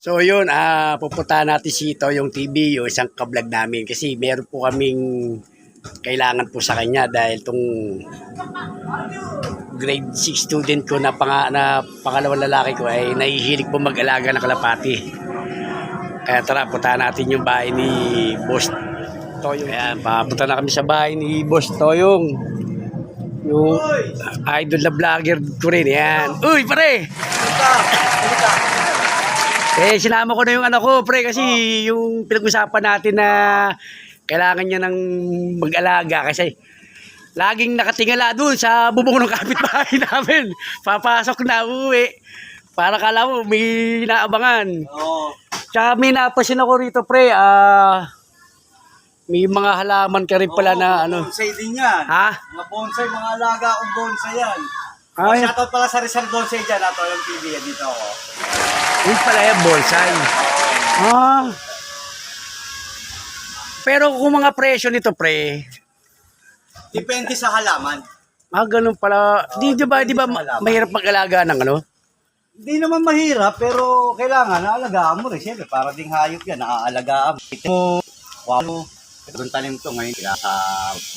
So yun, pupuntahan natin si Toyong TV, yung isang kablog namin. Kasi meron po kaming kailangan po sa kanya dahil tong grade 6 student ko na pangalawang lalaki ko ay nahihilig po mag-alaga ng kalapati. Kaya tara, puntahan natin yung bahay ni Boss Toyong. Ayan, papunta na kami sa bahay ni Boss Toyong. Yung idol na vlogger ko rin. Ayan. Uy, pare! Sinama ko na yung anak ko, pre, kasi yung pinag-usapan natin na kailangan niya ng mag-alaga kasi laging nakatingala doon sa bubong ng kapitbahay namin. Papasok na uwi. Para kala mo, may naabangan. Oo. Tsaka may napasin ako rito, pre. May mga halaman ka rin pala na ano. Bonsai din yan. Ha? Mga bonsai, mga alaga akong bonsai yan. Ay, Shoutout pala sa Rizal Bonsai dyan, yung TV yan dito ako. yun pala yung bonsai. Pero kung mga presyo nito, pre, Depende sa halaman. ganun pala. Di ba mahirap mag-alaga ng ano? Hindi naman mahirap, pero kailangan naalagaan mo rin. Siyempre, para ding hayop yan, naaalagaan mo. Ito mo, walo. Ito tanim to ngayon, sa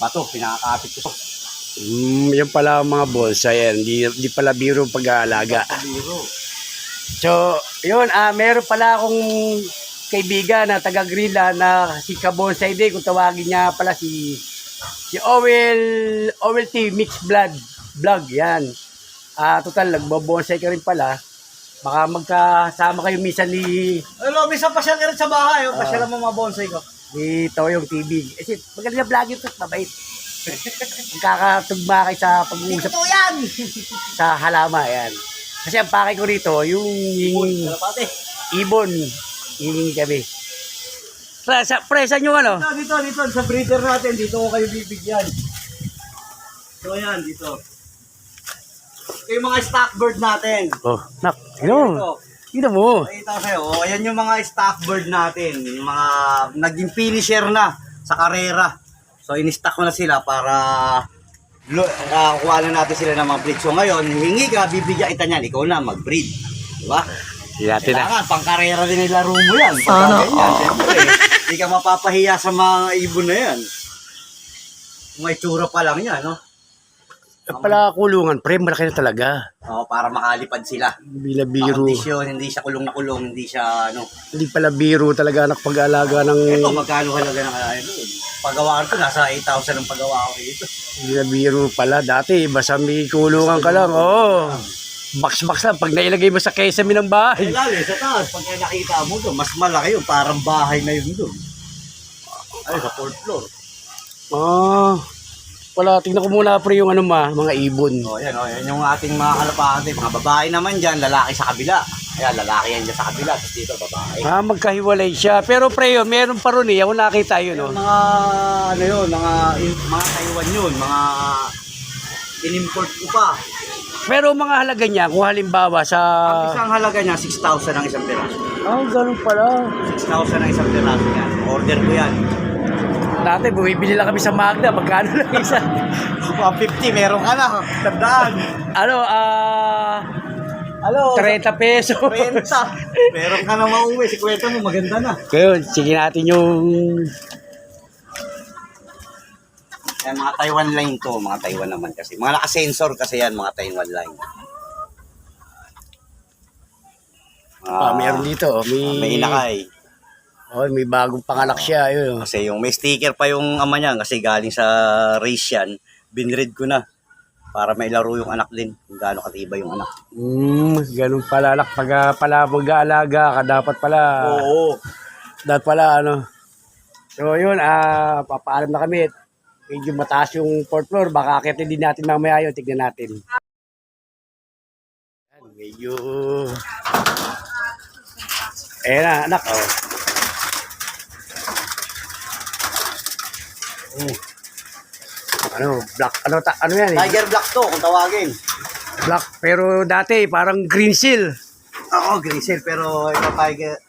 bato, pinakakapit ko. Yan pala ang mga bonsai yan. Di pala biro pag-aalaga. Biro. So, yun, meron pala akong kaibigan na taga Greenland na si Kabonsai din. Kung tawagin niya pala si Owel T Mixed Blood Vlog, yan. Total, nagbabonsai ka rin pala. Baka magkasama kayo minsan ni Minsan pasyal ka rin sa bahay. Pasyal mo mga bonsai ko. Toyong TV. Kasi magaling na vlog yun, mabait. Magkakatugma kayo sa pag-uusap Ito yan! sa halama, yan. Kasi ang pakay ko rito, yung ibon, yung kami. Presa nyo ano? Dito, sa breeder natin, dito ko kayo bibigyan. So yan, dito. Ito yung mga stock bird natin. Oh, nak, ino mo. Pakita ko sa'yo, ayan yung mga stock bird natin. Yung mga naging finisher na sa karera. So in-stock ko na sila para kuha na natin sila ng mga breed. So ngayon, hingi ka, bibigyan kita niyan, ikaw na mag-breed. Diba? Kailangan, pang-karera din nilaro mo yan. Ganyan, siyempre. Hindi ka mapapahiya sa mga ibon na yan. May tsura pa lang yan, no? Pala kulungan, pre, malaki na talaga. Oo, para makalipad sila. Bila biro. Kondisyon, hindi siya kulong na kulong, hindi siya, ano. Hindi pala biro talaga anak pag-aalaga ng... Ito, magkano halaga ng doon? Pagawaan ko, nasa 8,000 ang pagawa ko dito. Bila biro pala. Dati, basta may kulungan ka lang, oo. Box lang, pag nailagay mo sa kesame ng bahay. Lalo, sa taas, pag nakita mo doon, mas malaki yun, parang bahay na yun doon. Ay, sa 4th floor. Wala, tingnan ko muna pre yung mga ibon. Yan yung ating mga kalapate. Mga babae naman dyan, lalaki sa kabila. Ayan, lalaki yan dyan sa kabila, tapos dito babae. Magkahiwalay siya. Pero pre yun, meron pa ron ako nakita yun. Yung mga, mga Taiwan yun, mga in-import ko pa. Pero mga halaga niya, kung halimbawa sa... Ang isang halaga niya, 6,000 ang isang piraso. Ganun pala. 6,000 ang isang piraso yan. Order ko yan. Dati, bumibili lang kami sa Magda. Magkano lang isa? 150, meron ka na. Tandaan. 30 peso. 30. Meron ka na mauwi. Si kwenta mo, maganda na. Kaya, sige natin yung... Yan, mga Taiwan line to. Mga Taiwan naman kasi. Mga naka-sensor kasi yan, mga Taiwan line. Meron dito. May inakay. May bagong panganak siya. Yun. Kasi yung may sticker pa yung ama niya kasi galing sa race yan. Binread ko na para may laro yung anak din. Kung gaano katibay yung anak. Ganun pala. Pag pala mag-aalaga ka, dapat pala. Oo. Dapat pala, So, yun, papaalam na kami. Medyo mataas yung 4th floor. Baka akitin din natin mamaya yun. Tignan natin. Medyo... Ayan na, anak. Black, ano yan eh? Tiger Black to, kung tawagin. Black, pero dati parang green seal. Oo, grizzle, pero ito tiger,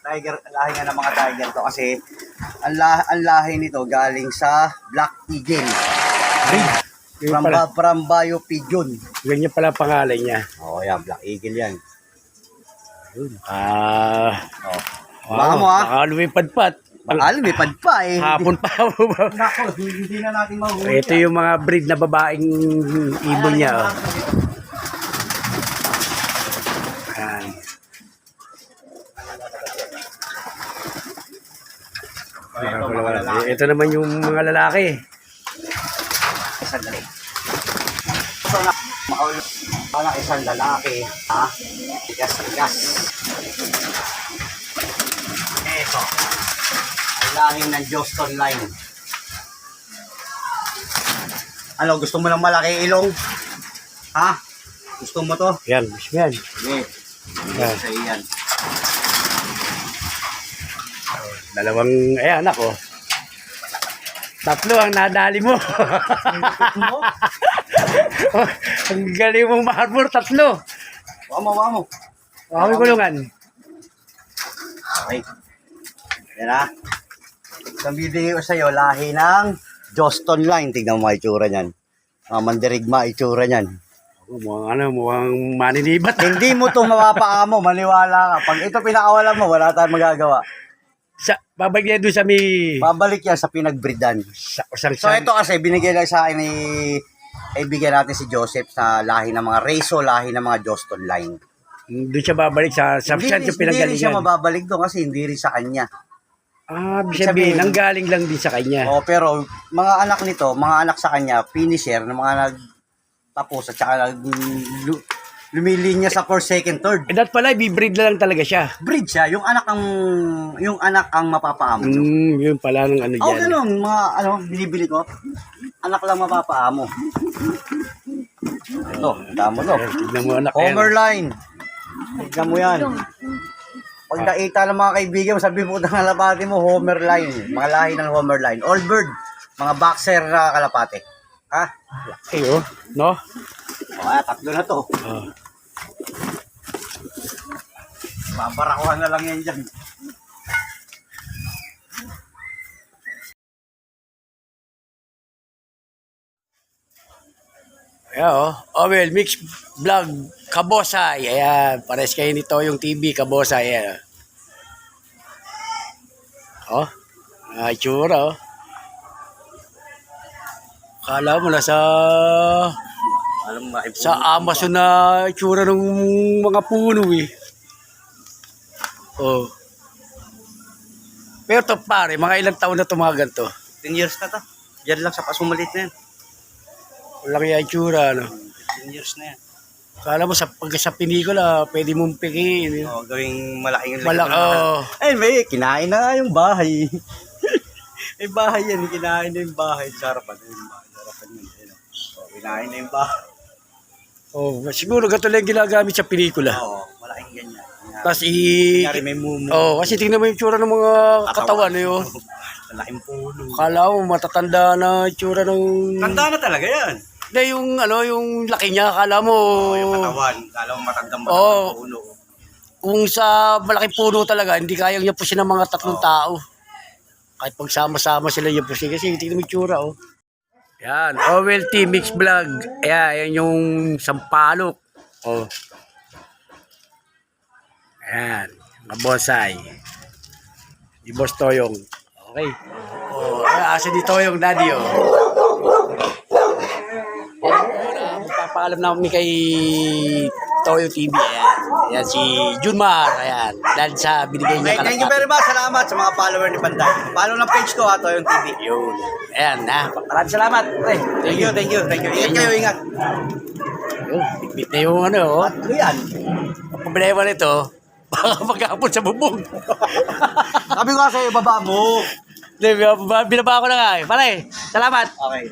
lahi nga ng mga tiger to kasi ang lahi nito galing sa Black Eagle. From Bayo Pigeon. Ganyan pala pangalan niya. Oo, yan, Black Eagle yan. Oh. Baka mo ha. Baka lumipad-pat. Lumipad pa eh. Hapon pa. Nako, hindi na natin mahuli. Ito yung mga breed na babaeng ibon niya. Oh. Ayan. Ito naman yung mga lalaki. Sandali. So, na isang lalaki, ha? Tigas. Ito. Ang lahing ng Joston Line. Ano, gusto mo ng malaki ilong? Ha? Gusto mo to? Yan, gusto yan. Sige. Yan. Sa iyan. Dalawang, ayan ako. Tatlo ang nadali mo. Ang galing mong maharbor, tatlo. Wamo. Kami kulungan. Okay. Yan ha. Isang video ko sa'yo, lahi ng Joston Line. Tignan mo mga itsura niyan. Mga mandirigma itsura niyan. Mukhang maninibat. Hindi mo ito mapapaamo, maniwala ka. Pag ito pinakawalan mo, wala tayong magagawa. Babalik niya doon sa may... Babalik yan sa pinagbreedan. So ito kasi binigay lang sa akin ni kaibigan natin si Joseph sa lahi ng mga Reso, lahi ng mga Joston Line. Doon siya babalik sa saan siya Hindi rin pinanggalingan. siya mababalik doon kasi hindi rin sa kanya. Sabihin, nanggaling lang din sa kanya. Pero mga anak nito, mga anak sa kanya, finisher, ng mga nagtapos at saka lumilinya sa first, second, third. Dat pala, bibreed na lang talaga siya. Breed siya, yung anak ang mapapaamo. Yun pala ng ano dyan. Ganun, mga binibili ko. Anak lang mapapaamo. Ito, damo to. Tignan mo anak. Homer Line. Tignan mo yan. Pag nakita ng mga kaibigan mo, sabi mo ng kalapati mo, Homer Line. Mga lahi ng Homer Line. All bird. Mga boxer na kalapate. Ha? Ayo, no? Tatlo na to. Babarakuhan na lang yan dyan. Ayan, well, mix vlog, Kabosay. Ayan, pares kayo nito yung TV, Kabosay. Ayan. Itsura, Kala mo na sa Amazon na itsura ng mga puno, Pero to pare, mga ilang taon na tumagan to? 10 years na to. Diyan lang sa pasumalit na yan. Walang yung itsura, 10 years na yan. Kala mo sa pelikula, pwede mong pikiin. Gawing malaking Malaki, may kinain na nga yung bahay. May bahay yan, kinain na yung bahay. Sarapan na yung bahay. Kinain na yung bahay. Siguro gato lang ginagamit sa pelikula. Malaking ganyan. Tapos Kunyari may mumu. kasi tingnan mo yung itsura ng mga katawan, Malaking puno. Kala mo matatanda na itsura ng... Tanda na talaga yan. Hindi, yung laki niya, kala mo... Yung katawan. Kala mo matandang puno. Kung sa malaking puno talaga, hindi kayang yapusin ng mga tatlong tao. Kahit pagsama-sama sila yapusin. Kasi tingnan mo yung itsura, Yan, OLT Mix Vlog. Ayan yung sampalok. Ayan, mga bonsai. Di Boss Toyong. Okay. Asa di Toyong, daddy, Magpapaalam na kami kay Toyong TV. Ayan si Junmar. Ayan, dahil sa binigay niya Thank you very much. Salamat sa mga follower ni Panday. Follow ng page ko, Toyong TV. Yun. Ayan, maraming salamat. Thank you. Ingat kayo, ingat. Bit na yung Ano yan? Ang problema nito, baka maghapon sa bubong. Sabi ko sa'yo, baba mo. Binaba ko na nga. Pare, salamat. Okay.